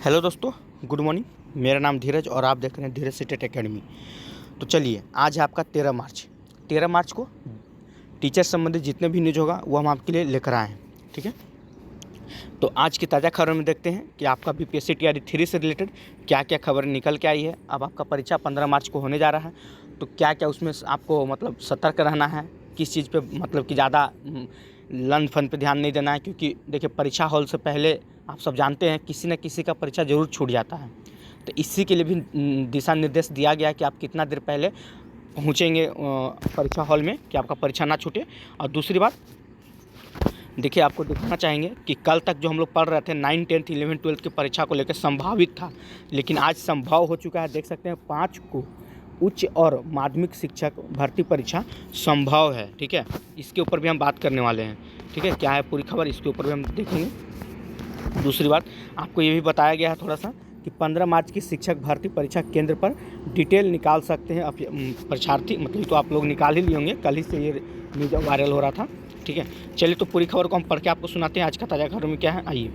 Hello दोस्तों, good morning. मेरा नाम धीरज और आप देख रहे हैं धीरज टेक एकेडमी। तो चलिए, आज है आपका 13 मार्च को टीचर संबंधित जितने भी न्यूज़ होगा वो हम आपके लिए लेकर आए हैं। ठीक है, तो आज की ताज़ा खबर में देखते हैं कि आपका बीपीएससी टीआरई 3 से रिलेटेड क्या क्या खबर निकल के आई है। अब आपका परीक्षा 15 मार्च को होने जा रहा है, तो क्या क्या उसमें आपको सतर्क रहना है, किस चीज़ पे कि ज़्यादा लन फन पे ध्यान नहीं देना है। क्योंकि देखिए, परीक्षा हॉल से पहले आप सब जानते हैं किसी न किसी का परीक्षा ज़रूर छूट जाता है। तो इसी के लिए भी दिशा निर्देश दिया गया कि आप कितना देर पहले पहुँचेंगे परीक्षा हॉल में कि आपका परीक्षा ना छूटे। और दूसरी बात, देखिए, आपको दिखाना चाहेंगे कि कल तक जो हम लोग पढ़ रहे थे 9, 10, 11, 12 की परीक्षा को लेकर संभावित था, लेकिन आज संभव हो चुका है। देख सकते हैं 5 को उच्च और माध्यमिक शिक्षक भर्ती परीक्षा संभव है। ठीक है, इसके ऊपर भी हम बात करने वाले हैं। ठीक है, क्या है पूरी खबर, इसके ऊपर भी हम देखेंगे। दूसरी बात, आपको ये भी बताया गया है थोड़ा सा कि 15 मार्च की शिक्षक भर्ती परीक्षा केंद्र पर डिटेल निकाल सकते हैं परीक्षार्थी। तो आप लोग निकाल ही लिए होंगे, कल ही से ये न्यूज़ वायरल हो रहा था। ठीक है, चलिए तो पूरी खबर को हम पढ़ के आपको सुनाते हैं। आज का ताज़ा खबर में क्या है, आइए।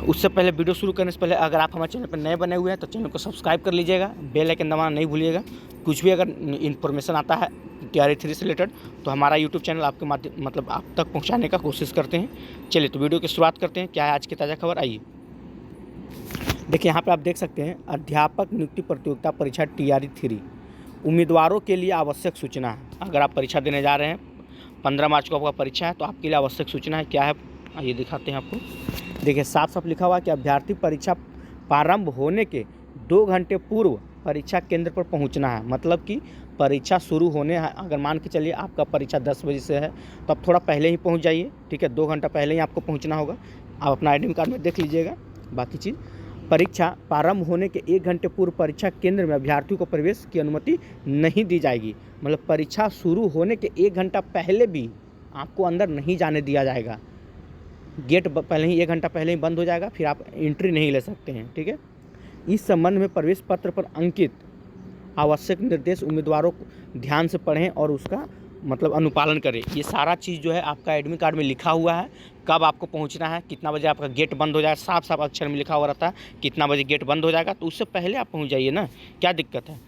उससे पहले, वीडियो शुरू करने से पहले, अगर आप हमारे चैनल पर नए बने हुए हैं तो चैनल को सब्सक्राइब कर लीजिएगा, बेल आइकन दबाना नहीं भूलिएगा। कुछ भी अगर इन्फॉर्मेशन आता है टीआरई 3 से रिलेटेड तो हमारा यूट्यूब चैनल आपके माध्यम आप तक पहुंचाने का कोशिश करते हैं। चलिए तो वीडियो की शुरुआत करते हैं। क्या है आज की ताज़ा खबर, आइए। देखिए, यहाँ पे आप देख सकते हैं, अध्यापक नियुक्ति प्रतियोगिता परीक्षा टीआरई 3 उम्मीदवारों के लिए आवश्यक सूचना है। अगर आप परीक्षा देने जा रहे हैं, 15 मार्च को आपका परीक्षा है, तो आपके लिए आवश्यक सूचना है। क्या है, आइए दिखाते हैं आपको। देखिए, साफ साफ लिखा हुआ है कि अभ्यर्थी परीक्षा प्रारंभ होने के 2 घंटे पूर्व परीक्षा केंद्र पर पहुंचना है। मतलब कि परीक्षा शुरू होने, अगर मान के चलिए आपका परीक्षा 10 बजे से है तो आप थोड़ा पहले ही पहुंच जाइए। ठीक है, 2 घंटा पहले ही आपको पहुंचना होगा। आप अपना एडमिट कार्ड में देख लीजिएगा। बाकी चीज़, परीक्षा प्रारंभ होने के 1 घंटे पूर्व परीक्षा केंद्र में अभ्यर्थियों को प्रवेश की अनुमति नहीं दी जाएगी। मतलब परीक्षा शुरू होने के 1 घंटा पहले भी आपको अंदर नहीं जाने दिया जाएगा। गेट पहले ही 1 घंटा पहले ही बंद हो जाएगा, फिर आप एंट्री नहीं ले सकते हैं। ठीक है, इस संबंध में प्रवेश पत्र पर अंकित आवश्यक निर्देश उम्मीदवारों को ध्यान से पढ़ें और उसका अनुपालन करें। ये सारा चीज़ जो है आपका एडमिट कार्ड में लिखा हुआ है। कब आपको पहुंचना है, कितना बजे आपका गेट बंद हो जाएगा, साफ साफ अक्षर में लिखा हुआ रहता है कितना बजे गेट बंद हो जाएगा। तो उससे पहले आप पहुंच जाइए ना, क्या दिक्कत है।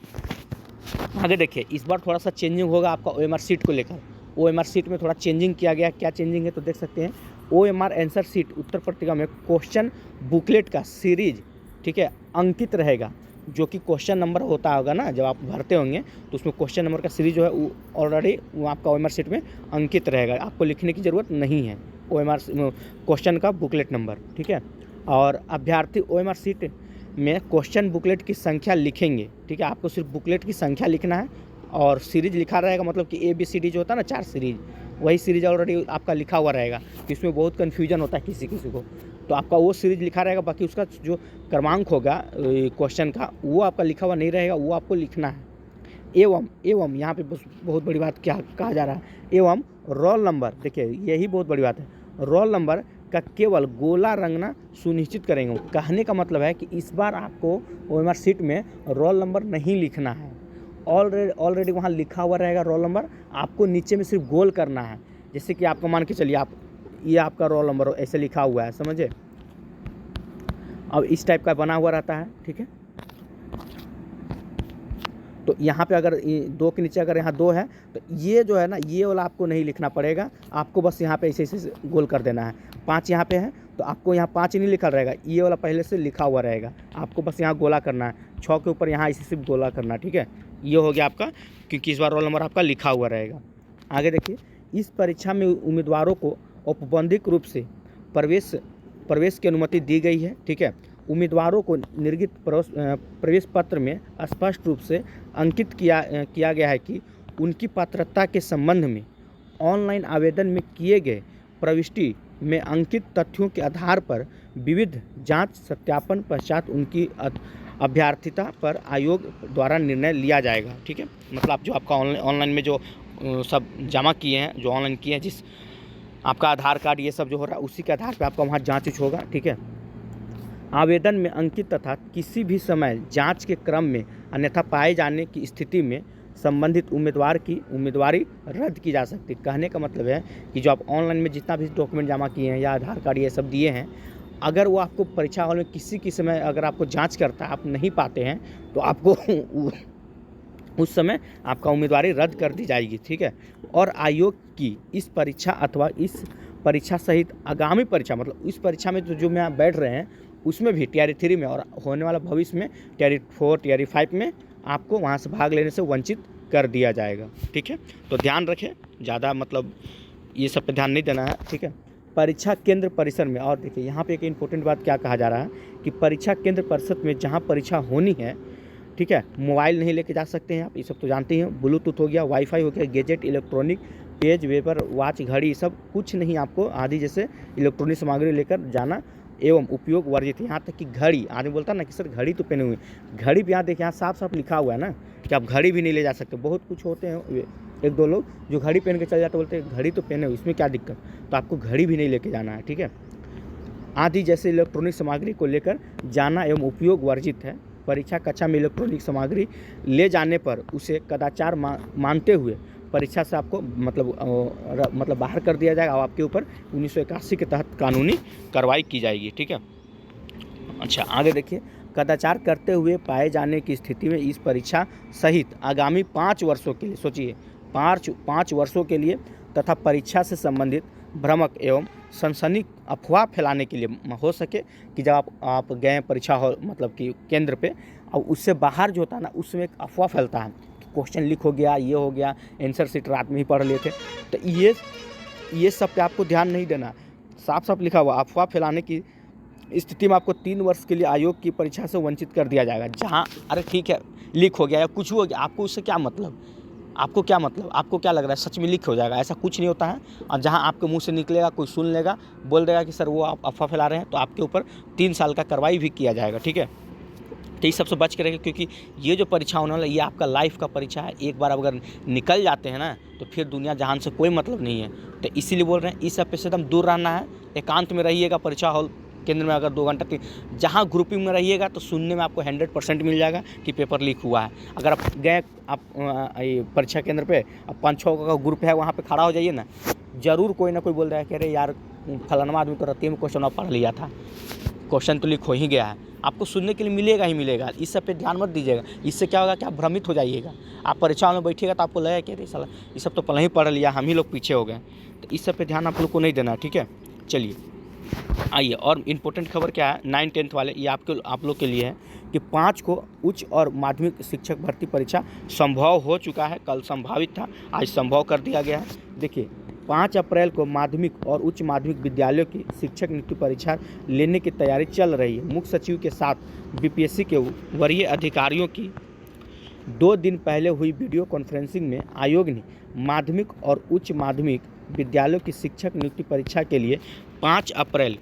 आगे देखिए, इस बार थोड़ा सा चेंजिंग होगा आपका ओएमआर सीट को लेकर। ओएमआर सीट में थोड़ा चेंजिंग किया गया। क्या चेंजिंग है तो देख सकते हैं, ओएमआर आंसर सीट उत्तर पत्रिका में क्वेश्चन बुकलेट का सीरीज, ठीक है, अंकित रहेगा। जो कि क्वेश्चन नंबर होता होगा ना, जब आप भरते होंगे तो उसमें क्वेश्चन नंबर का सीरीज जो है वो ऑलरेडी वो आपका ओएमआर सीट में अंकित रहेगा। आपको लिखने की ज़रूरत नहीं है ओएमआर क्वेश्चन का बुकलेट नंबर। ठीक है, और अभ्यर्थी ओएमआर सीट में क्वेश्चन बुकलेट की संख्या लिखेंगे। ठीक है, आपको सिर्फ बुकलेट की संख्या लिखना है और सीरीज लिखा रहेगा। मतलब कि ABCD जो होता है ना, 4 सीरीज, वही सीरीज ऑलरेडी आपका लिखा हुआ रहेगा। इसमें बहुत कन्फ्यूजन होता है किसी किसी को, तो आपका वो सीरीज लिखा रहेगा। बाकी उसका जो क्रमांक होगा क्वेश्चन का, वो आपका लिखा हुआ नहीं रहेगा, वो आपको लिखना है। एवं यहाँ पे बहुत बड़ी बात क्या कहा जा रहा है, एवं रोल नंबर। देखिए, यही बहुत बड़ी बात है, रोल नंबर का केवल गोला रंगना सुनिश्चित करेंगे। कहने का मतलब है कि इस बार आपको ओएमआर सीट में रोल नंबर नहीं लिखना है। ऑलरेडी वहाँ लिखा हुआ रहेगा रोल नंबर, आपको नीचे में सिर्फ गोल करना है। जैसे कि आपको मान के चलिए, आप ये आपका रोल नंबर ऐसे लिखा हुआ है, समझे। अब इस टाइप का बना हुआ रहता है। ठीक है, तो यहाँ पे अगर 2 के नीचे अगर यहाँ 2 है तो ये जो है ना, ये वाला आपको नहीं लिखना पड़ेगा। आपको बस यहाँ पे ऐसे ऐसे गोल कर देना है। 5 यहाँ पे है तो आपको यहाँ 5 नहीं लिखा रहेगा, ये वाला पहले से लिखा हुआ रहेगा। आपको बस यहाँ गोला करना है। 6 के ऊपर यहाँ इसे सिर्फ गोला करना है। ठीक है, ये हो गया आपका, क्योंकि इस बार रोल नंबर आपका लिखा हुआ रहेगा। आगे देखिए, इस परीक्षा में उम्मीदवारों को औपबंधिक रूप से प्रवेश की अनुमति दी गई है। ठीक है, उम्मीदवारों को निर्गत प्रवेश पत्र में स्पष्ट रूप से अंकित किया गया है कि उनकी पात्रता के संबंध में ऑनलाइन आवेदन में किए गए प्रविष्टि में अंकित तथ्यों के आधार पर विविध जांच सत्यापन पश्चात उनकी अभ्यर्थिता पर आयोग द्वारा निर्णय लिया जाएगा। ठीक है, मतलब जो आपका ऑनलाइन में जो सब जमा किए हैं, जो ऑनलाइन किए हैं, जिस आपका आधार कार्ड ये सब जो हो रहा है, उसी के आधार पर आपका वहाँ जाँच होगा। ठीक है, आवेदन में अंकित तथा किसी भी समय जांच के क्रम में अन्यथा पाए जाने की स्थिति में संबंधित उम्मीदवार की उम्मीदवारी रद्द की जा सकती है। कहने का मतलब है कि जो आप ऑनलाइन में जितना भी डॉक्यूमेंट जमा किए हैं या आधार कार्ड ये सब दिए हैं, अगर वो आपको परीक्षा हॉल में किसी की समय अगर आपको जांच करता है, आप नहीं पाते हैं, तो आपको उस समय आपका उम्मीदवारी रद्द कर दी जाएगी, ठीक है। और आयोग की इस परीक्षा अथवा इस परीक्षा सहित आगामी परीक्षा, मतलब इस परीक्षा में जो में आप बैठ रहे हैं उसमें भी टीआरई 3 में और होने वाला भविष्य में टीआरई 4 टीआरई 5 में आपको वहाँ से भाग लेने से वंचित कर दिया जाएगा, ठीक है। तो ध्यान रखें, ज़्यादा मतलब ये सब पे ध्यान नहीं देना है, ठीक है। परीक्षा केंद्र परिसर में, और देखिए यहाँ पे एक इम्पोर्टेंट बात क्या कहा जा रहा है कि परीक्षा केंद्र परिसर में जहाँ परीक्षा होनी है, ठीक है, मोबाइल नहीं लेके जा सकते हैं आप, ये सब तो जानते हैं। ब्लूटूथ हो गया, वाईफाई हो गया, gadget, electronic, page, paper, watch, घड़ी, ये सब कुछ नहीं आपको आदि जैसे इलेक्ट्रॉनिक सामग्री लेकर जाना एवं उपयोग वर्जित है। यहाँ तक कि घड़ी, आदमी बोलता है ना कि सर घड़ी तो पहने हुए, घड़ी भी यहाँ देखिए, यहाँ साफ साफ लिखा हुआ है ना कि आप घड़ी भी नहीं ले जा सकते। बहुत कुछ होते हैं एक दो लोग जो घड़ी पहन के चले जाते, बोलते हैं घड़ी तो पहने हुए, इसमें क्या दिक्कत, तो आपको घड़ी भी नहीं लेके जाना है, ठीक है। आदि जैसे इलेक्ट्रॉनिक सामग्री को लेकर जाना एवं उपयोग वर्जित है। परीक्षा कक्षा में इलेक्ट्रॉनिक सामग्री ले जाने पर उसे कदाचार मानते हुए परीक्षा से आपको मतलब बाहर कर दिया जाएगा और आपके ऊपर 1981 के तहत कानूनी कार्रवाई की जाएगी, ठीक है। अच्छा, आगे देखिए, कदाचार करते हुए पाए जाने की स्थिति में इस परीक्षा सहित आगामी 5 वर्षों के लिए, सोचिए 5 वर्षों के लिए, तथा परीक्षा से संबंधित भ्रामक एवं सनसनी अफवाह फैलाने के लिए हो सके कि जब आप गए परीक्षा हॉल मतलब कि केंद्र पे, और उससे बाहर जो होता है ना, उसमें एक अफवाह फैलता है कि क्वेश्चन लीक हो गया, ये हो गया, आंसर शीट रात में ही पढ़ लिए थे, तो ये सब पे आपको ध्यान नहीं देना। साफ साफ लिखा हुआ, अफवाह फैलाने की स्थिति में आपको 3 वर्ष के लिए आयोग की परीक्षा से वंचित कर दिया जाएगा। जहाँ अरे ठीक है लीक हो गया या कुछ हो गया, आपको उससे क्या मतलब, आपको क्या मतलब, आपको क्या लग रहा है सच में लीक हो जाएगा? ऐसा कुछ नहीं होता है। और जहाँ आपके मुंह से निकलेगा, कोई सुन लेगा, बोल देगा कि सर वो आप अफवाह फैला रहे हैं, तो आपके ऊपर 3 साल का कार्रवाई भी किया जाएगा, ठीक है। तो इस सबसे बच के रहिए, क्योंकि ये जो परीक्षा होने वाला है ये आपका लाइफ का परीक्षा है। एक बार अगर निकल जाते हैं ना, तो फिर दुनिया जहान से कोई मतलब नहीं है। तो इसीलिए बोल रहे हैं इस सब पे से एकदम दूर रहना है, एकांत में रहिएगा। परीक्षा हॉल केंद्र में अगर 2 घंटा जहाँ ग्रुपिंग में रहिएगा तो सुनने में आपको 100% मिल जाएगा कि पेपर लीक हुआ है। अगर आप गए आप परीक्षा केंद्र पे, अब 5-6 का ग्रुप है, वहाँ पे खड़ा हो जाइए ना, ज़रूर कोई ना कोई बोल रहा है कि अरे यार फलाना आदमी तो रत्ती में क्वेश्चन पढ़ लिया था, क्वेश्चन तो लीक हो ही गया है। आपको सुनने के लिए मिलेगा ही मिलेगा। इस सब पे ध्यान मत दीजिएगा, इससे क्या होगा कि आप भ्रमित हो जाइएगा। आप परीक्षा में बैठिएगा तो आपको लगेगा कि अरे साला ये सब तो पहले ही पढ़ लिया, हम ही लोग पीछे हो गए। तो इस सब पे ध्यान आप लोग को नहीं देना है, ठीक है। चलिए आइए, और इम्पोर्टेंट खबर क्या है 9-10 वाले, ये आप लोग के लिए है कि 5 को उच्च और माध्यमिक शिक्षक भर्ती परीक्षा संभव हो चुका है। कल संभावित था, आज संभव कर दिया गया है। देखिए 5 अप्रैल को माध्यमिक और उच्च माध्यमिक विद्यालयों की शिक्षक नियुक्ति परीक्षा लेने की तैयारी चल रही है। मुख्य सचिव के साथ बीपीएससी के वरीय अधिकारियों की 2 दिन पहले हुई वीडियो कॉन्फ्रेंसिंग में आयोग ने माध्यमिक और उच्च माध्यमिक विद्यालयों की शिक्षक नियुक्ति परीक्षा के लिए 5 अप्रैल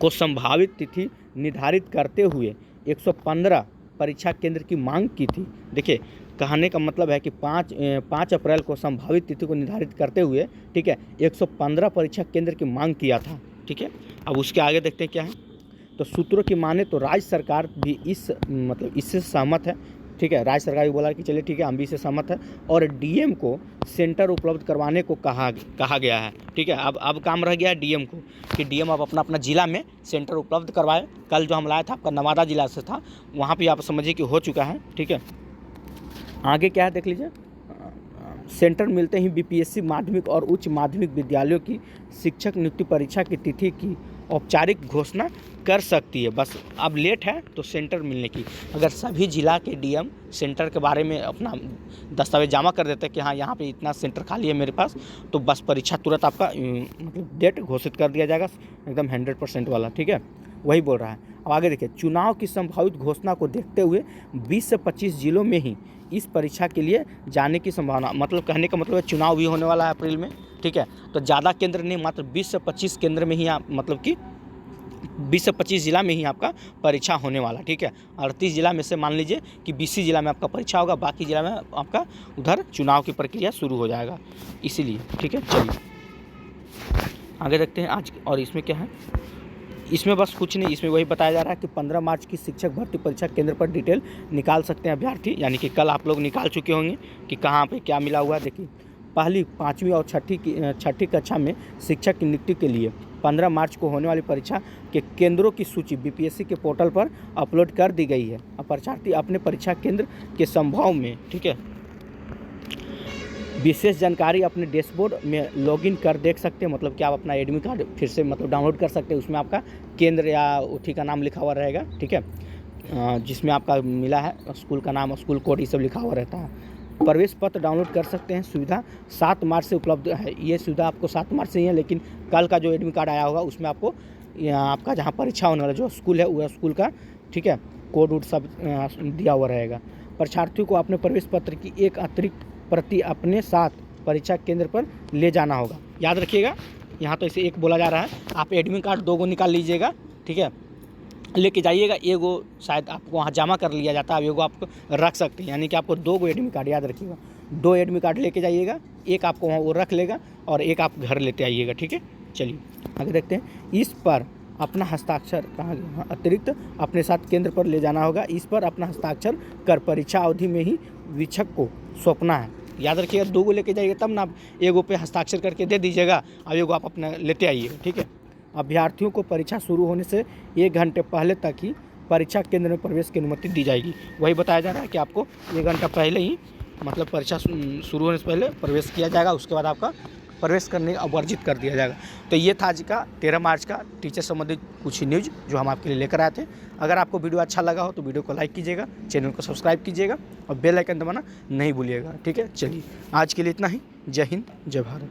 को संभावित तिथि निर्धारित करते हुए 115 परीक्षा केंद्र की मांग की थी। देखिए कहने का मतलब है कि 5 अप्रैल को संभावित तिथि को निर्धारित करते हुए, ठीक है, 115 परीक्षा केंद्र की मांग किया था, ठीक है। अब उसके आगे देखते हैं क्या है। तो सूत्रों की माने तो राज्य सरकार भी इससे सहमत है, ठीक है। राज्य सरकार भी बोला कि चलिए ठीक है, हम भी इससे सहमत है, और डीएम को सेंटर उपलब्ध करवाने को कहा गया है, ठीक है। अब काम रह गया है डीएम को कि डीएम अब अपना जिला में सेंटर उपलब्ध करवाए। कल जो हम लाया था आपका नवादा जिला से था, वहाँ पे आप समझिए कि हो चुका है, ठीक है। आगे क्या है देख लीजिए, सेंटर मिलते ही बीपीएससी माध्यमिक और उच्च माध्यमिक विद्यालयों की शिक्षक नियुक्ति परीक्षा की तिथि की औपचारिक घोषणा कर सकती है। बस अब लेट है तो सेंटर मिलने की। अगर सभी जिला के डीएम सेंटर के बारे में अपना दस्तावेज जमा कर देते हैं कि हाँ यहाँ पे इतना सेंटर खाली है मेरे पास, तो बस परीक्षा तुरंत आपका मतलब डेट घोषित कर दिया जाएगा एकदम 100% वाला, ठीक है। वही बोल रहा है। अब आगे देखिए, चुनाव की संभावित घोषणा को देखते हुए 20 से 25 जिलों में ही इस परीक्षा के लिए जाने की संभावना, मतलब कहने का मतलब है चुनाव भी होने वाला है अप्रैल में, ठीक है। तो ज़्यादा केंद्र नहीं, मात्र 20 से 25 केंद्र में ही आप मतलब कि 20 से 25 जिला में ही आपका परीक्षा होने वाला, ठीक है। 38 जिला में से मान लीजिए कि 20 जिला में आपका परीक्षा होगा, बाकी जिला में आपका उधर चुनाव की प्रक्रिया शुरू हो जाएगा, इसीलिए, ठीक है। चलिए आगे देखते हैं आज, और इसमें क्या है, इसमें बस कुछ नहीं, इसमें वही बताया जा रहा है कि 15 मार्च की शिक्षक भर्ती परीक्षा केंद्र पर डिटेल निकाल सकते हैं अभ्यर्थी, यानी कि कल आप लोग निकाल चुके होंगे कि कहाँ पे क्या मिला हुआ है। देखिए पहली, 5वीं और 6ठी कक्षा में शिक्षक की नियुक्ति के लिए 15 मार्च को होने वाली परीक्षा के केंद्रों की सूची बीपीएससी के पोर्टल पर अपलोड कर दी गई है। अब परीक्षार्थी अपने परीक्षा केंद्र के संभाव में, ठीक है, विशेष जानकारी अपने डैशबोर्ड में लॉगिन कर देख सकते हैं। मतलब कि आप अपना एडमिट कार्ड फिर से मतलब डाउनलोड कर सकते हैं। उसमें आपका केंद्र या उठी का नाम लिखा हुआ रहेगा, ठीक है, जिसमें आपका मिला है स्कूल का नाम, स्कूल कोड, ये सब लिखा हुआ रहता है। प्रवेश पत्र डाउनलोड कर सकते हैं। सुविधा 7 मार्च से उपलब्ध है। ये सुविधा आपको 7 मार्च से ही है, लेकिन कल का जो एडमिट कार्ड आया होगा उसमें आपको आपका जहाँ परीक्षा होने वाला जो स्कूल है वह स्कूल का, ठीक है, कोड वोड सब दिया हुआ रहेगा। परीक्षार्थियों को अपने प्रवेश पत्र की एक अतिरिक्त प्रति अपने साथ परीक्षा केंद्र पर ले जाना होगा। याद रखिएगा, यहाँ तो इसे एक बोला जा रहा है, आप एडमिट कार्ड 2 गो निकाल लीजिएगा, ठीक है, लेके जाइएगा। एगो शायद आपको वहाँ जमा कर लिया जाता है, अब एगो आपको रख सकते हैं, यानी कि आपको 2 गो एडमिट कार्ड, याद रखिएगा, 2 एडमिट कार्ड लेके जाइएगा। एक आपको वहाँ वो रख लेगा और एक आप घर लेते आइएगा, ठीक है। चलिए आगे देखते हैं। इस पर अपना हस्ताक्षर कहाँ गया, अतिरिक्त अपने साथ केंद्र पर ले जाना होगा। इस पर अपना हस्ताक्षर कर परीक्षा अवधि में ही वीक्षक को सौंपना है। याद रखिएगा, 2 गो लेके जाइएगा, तब ना आप एगो पे हस्ताक्षर करके दे दीजिएगा और एगो आप अपना लेते आइएगा, ठीक है। अभ्यर्थियों को परीक्षा शुरू होने से 1 घंटे पहले तक ही परीक्षा केंद्र में प्रवेश की अनुमति दी जाएगी। वही बताया जा रहा है कि आपको 1 घंटा पहले ही मतलब परीक्षा शुरू होने से पहले प्रवेश किया जाएगा, उसके बाद आपका प्रवेश करने वर्जित कर दिया जाएगा। तो ये था आज का 13 मार्च का टीचर संबंधित कुछ न्यूज़ जो हम आपके लिए लेकर आए थे। अगर आपको वीडियो अच्छा लगा हो तो वीडियो को लाइक कीजिएगा, चैनल को सब्सक्राइब कीजिएगा और बेल आइकन दबाना नहीं भूलिएगा, ठीक है। चलिए आज के लिए इतना ही। जय हिंद, जय भारत।